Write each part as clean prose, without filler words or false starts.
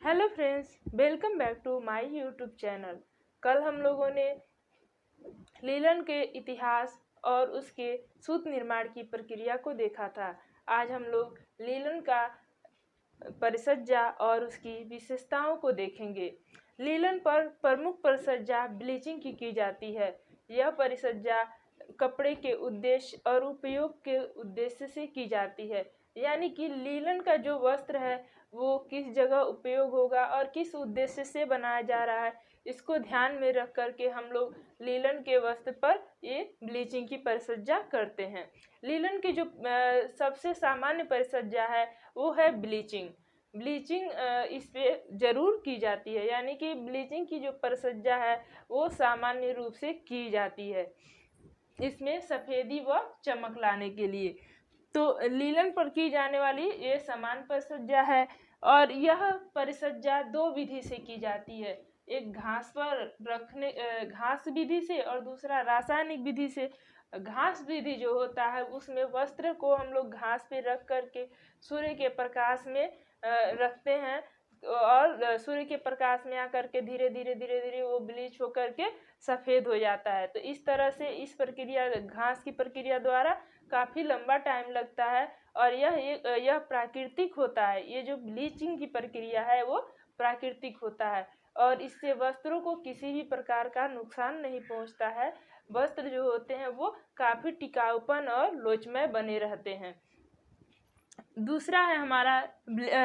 Hello friends, welcome back to my YouTube channel. कल हम लोगों ने लीलन के इतिहास और उसके सूत निर्माण की प्रक्रिया को देखा था। आज हम लोग लीलन का परिसज्जा और उसकी विशेषताओं को देखेंगे। लीलन पर प्रमुख परिसज्जा ब्लीचिंग की जाती है। यह परिसज्जा कपड़े के उद्देश्य और उपयोग के उद्देश्य से की जाती है, यानी कि लीलन का जो वस्त्र है वो किस जगह उपयोग होगा और किस उद्देश्य से बनाया जा रहा है, इसको ध्यान में रख करके हम लोग लीलन के वस्त्र पर ये ब्लीचिंग की परिसज्जा करते हैं। लीलन की जो सबसे सामान्य परिसज्जा है वो है ब्लीचिंग। ब्लीचिंग इस पे जरूर की जाती है, यानी कि ब्लीचिंग की जो परिसज्जा है वो सामान्य रूप से की जाती है, इसमें सफ़ेदी व चमक लाने के लिए। तो लीलन पर की जाने वाली ये समान परिसज्जा है और यह परिसज्जा दो विधि से की जाती है, एक घास पर रखने घास विधि से और दूसरा रासायनिक विधि से। घास विधि जो होता है उसमें वस्त्र को हम लोग घास पे रख करके सूर्य के प्रकाश में रखते हैं और सूर्य के प्रकाश में आकर के धीरे धीरे वो ब्लीच होकर के सफ़ेद हो जाता है। तो इस तरह से इस प्रक्रिया घास की प्रक्रिया द्वारा काफ़ी लंबा टाइम लगता है और यह प्राकृतिक होता है। ये जो ब्लीचिंग की प्रक्रिया है वो प्राकृतिक होता है और इससे वस्त्रों को किसी भी प्रकार का नुकसान नहीं पहुंचता है। वस्त्र जो होते हैं वो काफ़ी टिकाऊपन और लोचमय बने रहते हैं। दूसरा है हमारा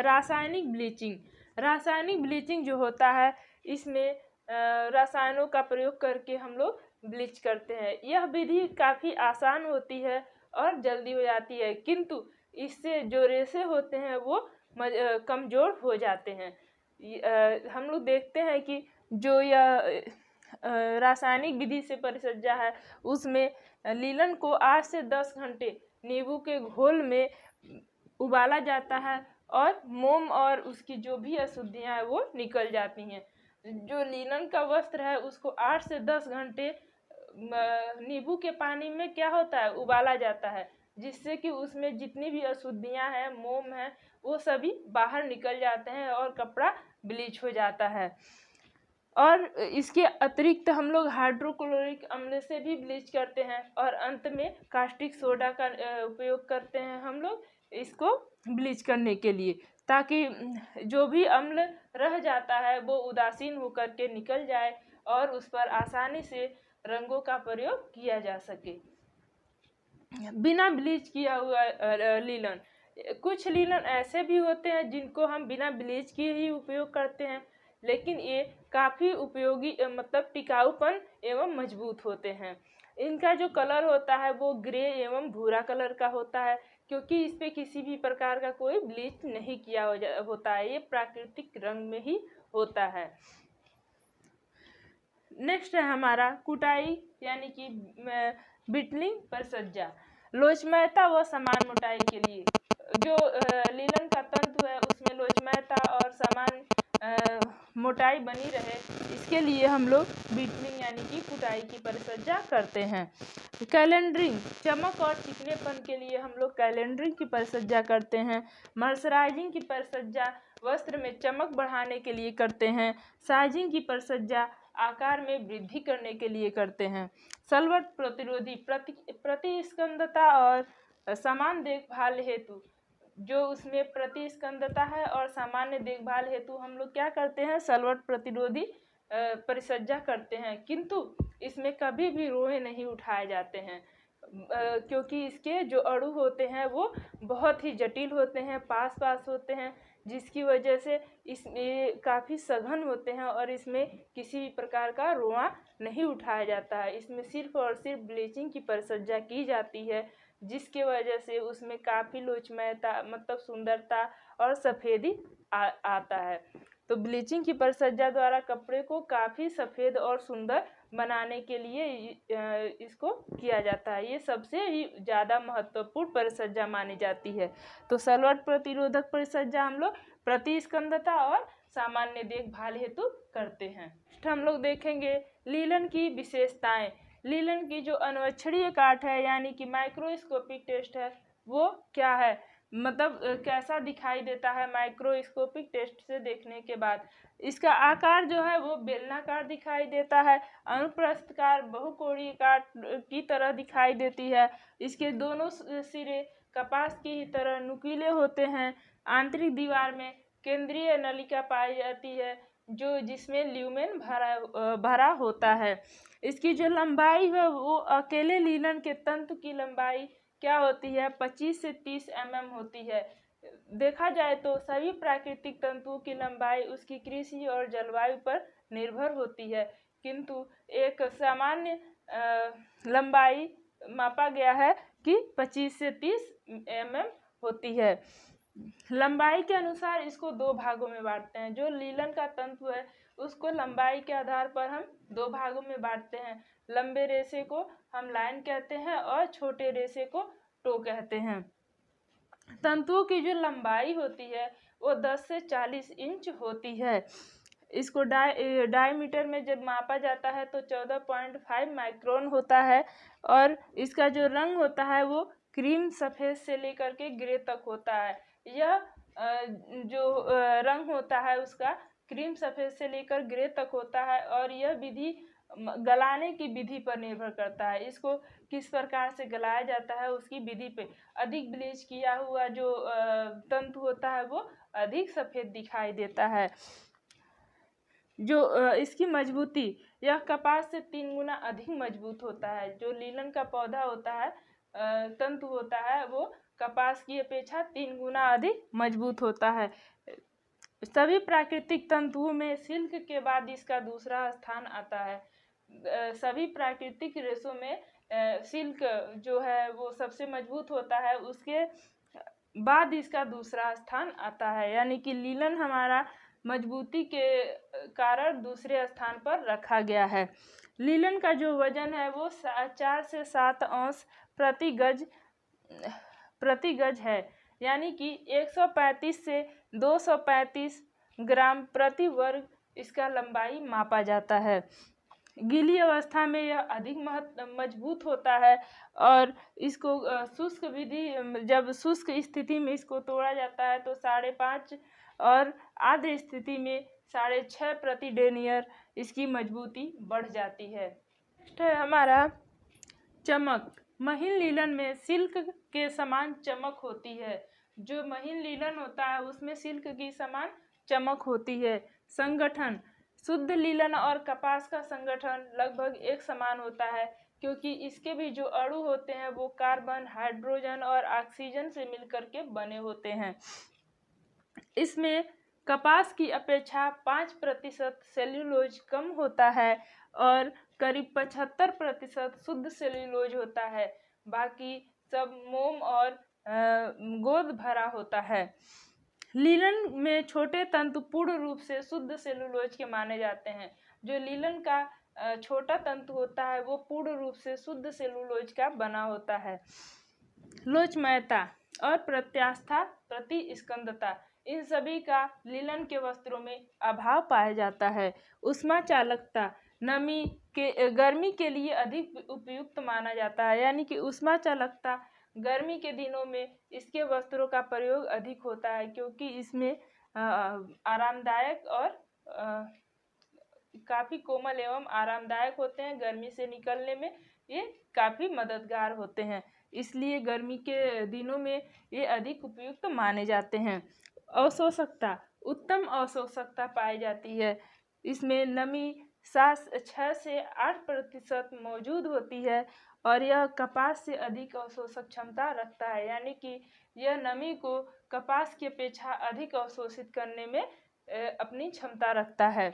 रासायनिक ब्लीचिंग। रासायनिक ब्लीचिंग जो होता है इसमें रसायनों का प्रयोग करके हम लोग ब्लीच करते हैं। यह विधि काफ़ी आसान होती है और जल्दी हो जाती है, किंतु इससे जो रेशे होते हैं वो कमज़ोर हो जाते हैं। हम लोग देखते हैं कि जो यह रासायनिक विधि से परिसज्जा है उसमें लीलन को 8 से 10 घंटे नींबू के घोल में उबाला जाता है और मोम और उसकी जो भी अशुद्धियाँ हैं वो निकल जाती हैं। जो लीलन का वस्त्र है उसको 8 से 10 घंटे नींबू के पानी में क्या होता है, उबाला जाता है, जिससे कि उसमें जितनी भी अशुद्धियाँ हैं, मोम हैं, वो सभी बाहर निकल जाते हैं और कपड़ा ब्लीच हो जाता है। और इसके अतिरिक्त हम लोग हाइड्रोक्लोरिक अम्ल से भी ब्लीच करते हैं और अंत में कास्टिक सोडा का उपयोग करते हैं हम लोग इसको ब्लीच करने के लिए, ताकि जो भी अम्ल रह जाता है वो उदासीन होकर के निकल जाए और उस पर आसानी से रंगों का प्रयोग किया जा सके। बिना ब्लीच किया हुआ लीलन, कुछ लीलन ऐसे भी होते हैं जिनको हम बिना ब्लीच किए ही उपयोग करते हैं, लेकिन ये काफ़ी उपयोगी मतलब टिकाऊपन एवं मजबूत होते हैं। इनका जो कलर होता है वो ग्रे एवं भूरा कलर का होता है, क्योंकि इस पे किसी भी प्रकार का कोई ब्लीच नहीं किया होता है, ये प्राकृतिक रंग में ही होता है। नेक्स्ट है हमारा कुटाई यानी कि बिटलिंग परिसज्जा। लोचमयता व समान मोटाई के लिए जो लीलन का तंतु है उसमें लोचमयता और समान मोटाई बनी रहे, इसके लिए हम लोग बिटलिंग यानी कि कुटाई की परिसज्जा करते हैं। कैलेंडरिंग, चमक और चिकनेपन के लिए हम लोग कैलेंडरिंग की परिसज्जा करते हैं। मर्सराइजिंग की परिसज्जा वस्त्र में चमक बढ़ाने के लिए करते हैं। साइजिंग की परिसज्जा आकार में वृद्धि करने के लिए करते हैं। सलवट प्रतिरोधी प्रतिस्कंदता और समान देखभाल हेतु, जो उसमें प्रतिस्कंदता है और सामान्य देखभाल हेतु हम लोग क्या करते हैं, सलवट प्रतिरोधी परिसज्जा करते हैं, किंतु इसमें कभी भी रोए नहीं उठाए जाते हैं, क्योंकि इसके जो अणु होते हैं वो बहुत ही जटिल होते हैं, पास होते हैं, जिसकी वजह से इसमें काफ़ी सघन होते हैं और इसमें किसी भी प्रकार का रोआ नहीं उठाया जाता है। इसमें सिर्फ और सिर्फ ब्लीचिंग की परिसज्जा की जाती है, जिसके वजह से उसमें काफ़ी लोचमयता मतलब सुंदरता और सफ़ेदी आता है। तो ब्लीचिंग की परिसज्जा द्वारा कपड़े को काफ़ी सफ़ेद और सुंदर बनाने के लिए इसको किया जाता है। ये सबसे ही ज़्यादा महत्वपूर्ण परिसज्जा मानी जाती है। तो सलवट प्रतिरोधक परिसज्जा हम लोग प्रतिस्कंदता और सामान्य देखभाल हेतु करते हैं। हम लोग देखेंगे लीलन की विशेषताएं। लीलन की जो अन्वेक्षणीय काट है यानी कि माइक्रोस्कोपिक टेस्ट है वो क्या है, मतलब कैसा दिखाई देता है माइक्रोस्कोपिक टेस्ट से देखने के बाद। इसका आकार जो है वो बेलनाकार दिखाई देता है, अनुप्रस्थकार बहुकोणीयकार की तरह दिखाई देती है। इसके दोनों सिरे कपास की ही तरह नुकीले होते हैं। आंतरिक दीवार में केंद्रीय नलिका पाई जाती है जो जिसमें ल्यूमेन भरा होता है। इसकी जो लंबाई है वो अकेले लीलन के तंतु की लंबाई क्या होती है, 25 से 30 mm होती है। देखा जाए तो सभी प्राकृतिक तंतुओं की लंबाई उसकी कृषि और जलवायु पर निर्भर होती है, किंतु एक सामान्य लंबाई मापा गया है कि 25 से 30 mm होती है। लंबाई के अनुसार इसको दो भागों में बांटते हैं। जो लीलन का तंतु है उसको लंबाई के आधार पर हम दो भागों में बांटते हैं। लंबे रेशे को हम लाइन कहते हैं और छोटे रेशे को टो कहते हैं। तंतुओं की जो लंबाई होती है वो 10 से 40 इंच होती है। इसको डायमीटर में जब मापा जाता है तो 14.5 माइक्रोन होता है और इसका जो रंग होता है वो क्रीम सफ़ेद से लेकर के ग्रे तक होता है। यह जो रंग होता है उसका क्रीम सफ़ेद से लेकर ग्रे तक होता है और यह विधि गलाने की विधि पर निर्भर करता है। इसको किस प्रकार से गलाया जाता है उसकी विधि पे। अधिक ब्लीच किया हुआ जो तंतु होता है वो अधिक सफ़ेद दिखाई देता है। जो इसकी मजबूती, यह कपास से 3 गुना अधिक मजबूत होता है। जो लीलन का पौधा होता है, तंतु होता है, वो कपास की अपेक्षा 3 गुना अधिक मजबूत होता है। सभी प्राकृतिक तंतुओं में सिल्क के बाद इसका दूसरा स्थान आता है। सभी प्राकृतिक रेशों में सिल्क जो है वो सबसे मजबूत होता है, उसके बाद इसका दूसरा स्थान आता है। यानी कि लीलन हमारा मजबूती के कारण दूसरे स्थान पर रखा गया है। लीलन का जो वजन है वो 4 से 7 औंस प्रति गज है, यानी कि 135 से 235 ग्राम प्रति वर्ग इसका लंबाई मापा जाता है। गीली अवस्था में यह अधिक मजबूत होता है और इसको शुष्क विधि, जब शुष्क स्थिति में इसको तोड़ा जाता है तो 5.5 और आर्द्र स्थिति में 6.5 प्रति डेनियर इसकी मजबूती बढ़ जाती है। नेक्स्ट है हमारा चमक। महीन लीलन में सिल्क के समान चमक होती है। जो महीन लीलन होता है उसमें सिल्क की समान चमक होती है। संगठन, शुद्ध लीलन और कपास का संगठन लगभग एक समान होता है, क्योंकि इसके भी जो अणु होते हैं वो कार्बन, हाइड्रोजन और ऑक्सीजन से मिलकर के बने होते हैं। इसमें कपास की अपेक्षा 5% सेल्यूलोज कम होता है और करीब 75% शुद्ध सेल्यूलोज होता है। बाकी सब मोम और गोंद भरा होता है। लीलन में छोटे तंतु पूर्ण रूप से शुद्ध सेल्यूलोज के माने जाते हैं। जो लीलन का छोटा तंतु होता है वो पूर्ण रूप से शुद्ध सेल्यूलोज का बना होता है। लोचमयता और प्रत्यास्था प्रतिस्कंदता, इन सभी का लीलन के वस्त्रों में अभाव पाया जाता है। उष्मा चालकता, गर्मी के लिए अधिक उपयुक्त माना जाता है, यानी कि उष्मा चालकता गर्मी के दिनों में इसके वस्त्रों का प्रयोग अधिक होता है, क्योंकि इसमें आरामदायक और काफ़ी कोमल एवं आरामदायक होते हैं। गर्मी से निकलने में ये काफ़ी मददगार होते हैं, इसलिए गर्मी के दिनों में ये अधिक उपयुक्त माने जाते हैं। अवशोषकता, उत्तम अवशोषकता पाई जाती है। इसमें नमी 6 से 8% मौजूद होती है और यह कपास से अधिक अवशोषक क्षमता रखता है, यानी कि यह नमी को कपास की अपेक्षा अधिक अवशोषित करने में अपनी क्षमता रखता है।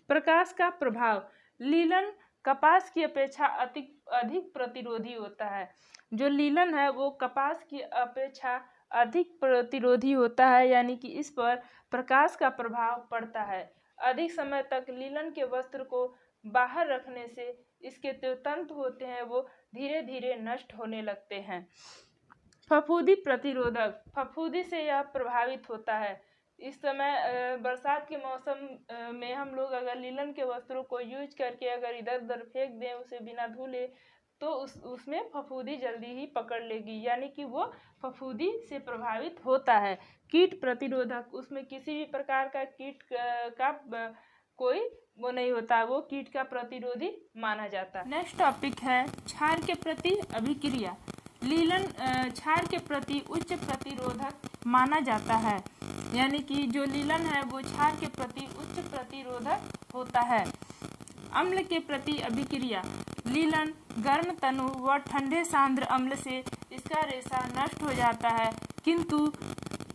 प्रकाश का प्रभाव, लीलन कपास की अपेक्षा अधिक प्रतिरोधी होता है। जो लीलन है वो कपास की अपेक्षा अधिक प्रतिरोधी होता है, यानी कि इस पर प्रकाश का प्रभाव पड़ता है। अधिक समय तक लीलन के वस्त्र को बाहर रखने से इसके जो तंतु होते हैं वो धीरे धीरे नष्ट होने लगते हैं। फफूंदी प्रतिरोधक, फफूंदी से यह प्रभावित होता है। इस समय बरसात के मौसम में हम लोग अगर लीलन के वस्त्रों को यूज करके अगर इधर उधर फेंक दें, उसे बिना धुले तो उसमें फफूंदी जल्दी ही पकड़ लेगी, यानी कि वो फफूंदी से प्रभावित होता है। कीट प्रतिरोधक, उसमें किसी भी प्रकार का कीट का कोई वो नहीं होता, वो कीट का प्रतिरोधी माना जाता है। नेक्स्ट टॉपिक है क्षार के प्रति अभिक्रिया। लीलन क्षार के प्रति उच्च प्रतिरोधक माना जाता है, यानी कि जो लीलन है वो क्षार के प्रति उच्च प्रतिरोधक होता है। अम्ल के प्रति अभिक्रिया। लीलन गर्म तनु व ठंडे सांद्र अम्ल से इसका रेशा नष्ट हो जाता है, किंतु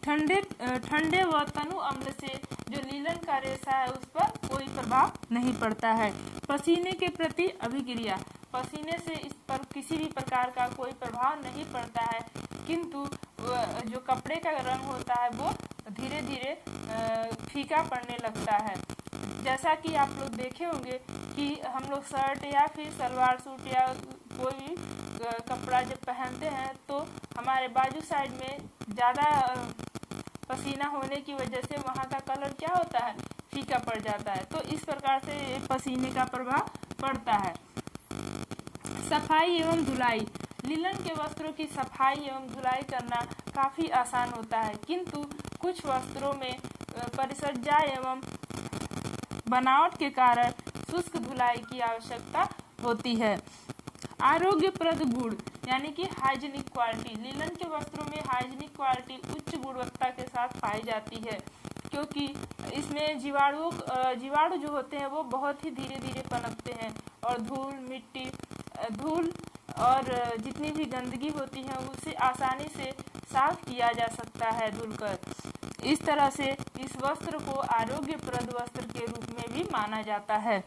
ठंडे व तनु अम्ल से जो लीलन का रेशा है उस पर कोई प्रभाव नहीं पड़ता है। पसीने के प्रति अभिक्रिया। पसीने से इस पर किसी भी प्रकार का कोई प्रभाव नहीं पड़ता है, किंतु जो कपड़े का रंग होता है वो धीरे धीरे फीका पड़ने लगता है। जैसा कि आप लोग देखे होंगे कि हम लोग शर्ट या फिर सलवार सूट या कोई भी कपड़ा जब पहनते हैं तो हमारे बाजू साइड में ज़्यादा पसीना होने की वजह से वहाँ का कलर क्या होता है, फीका पड़ जाता है। तो इस प्रकार से पसीने का प्रभाव पड़ता है। सफाई एवं धुलाई। लीलन के वस्त्रों की सफाई एवं धुलाई करना काफ़ी आसान होता है, किंतु कुछ वस्त्रों में परिसज्जा एवं बनावट के कारण शुष्क धुलाई की आवश्यकता होती है। आरोग्यप्रद गुण, यानी कि हाइजीनिक क्वालिटी। लीलन के वस्त्रों में हाइजीनिक क्वालिटी उच्च गुणवत्ता के साथ पाई जाती है, क्योंकि इसमें जीवाणु जो होते हैं वो बहुत ही धीरे धीरे पनपते हैं और धूल और जितनी भी गंदगी होती है उसे आसानी से साफ किया जा सकता है धुलकर। इस तरह से इस वस्त्र को आरोग्यप्रद वस्त्र के रूप में भी माना जाता है।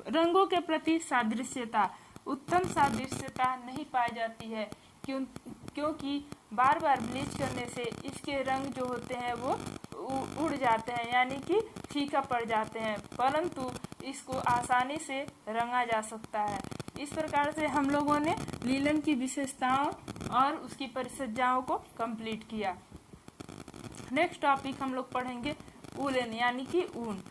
रंगों के प्रति सादृश्यता। उत्तम सादृश्यता नहीं पाई जाती है, क्योंकि बार बार ब्लीच करने से इसके रंग जो होते हैं वो उड़ जाते हैं, यानी कि फीका पड़ जाते हैं, परंतु इसको आसानी से रंगा जा सकता है। इस प्रकार से हम लोगों ने लीलन की विशेषताओं और उसकी परिसज्जाओं को कंप्लीट किया। नेक्स्ट टॉपिक हम लोग पढ़ेंगे वूलन, यानी कि ऊन।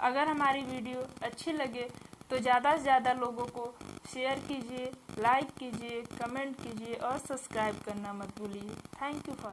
अगर हमारी वीडियो अच्छी लगे तो ज़्यादा से ज़्यादा लोगों को शेयर कीजिए, लाइक कीजिए, कमेंट कीजिए और सब्सक्राइब करना मत भूलिए। Thank you for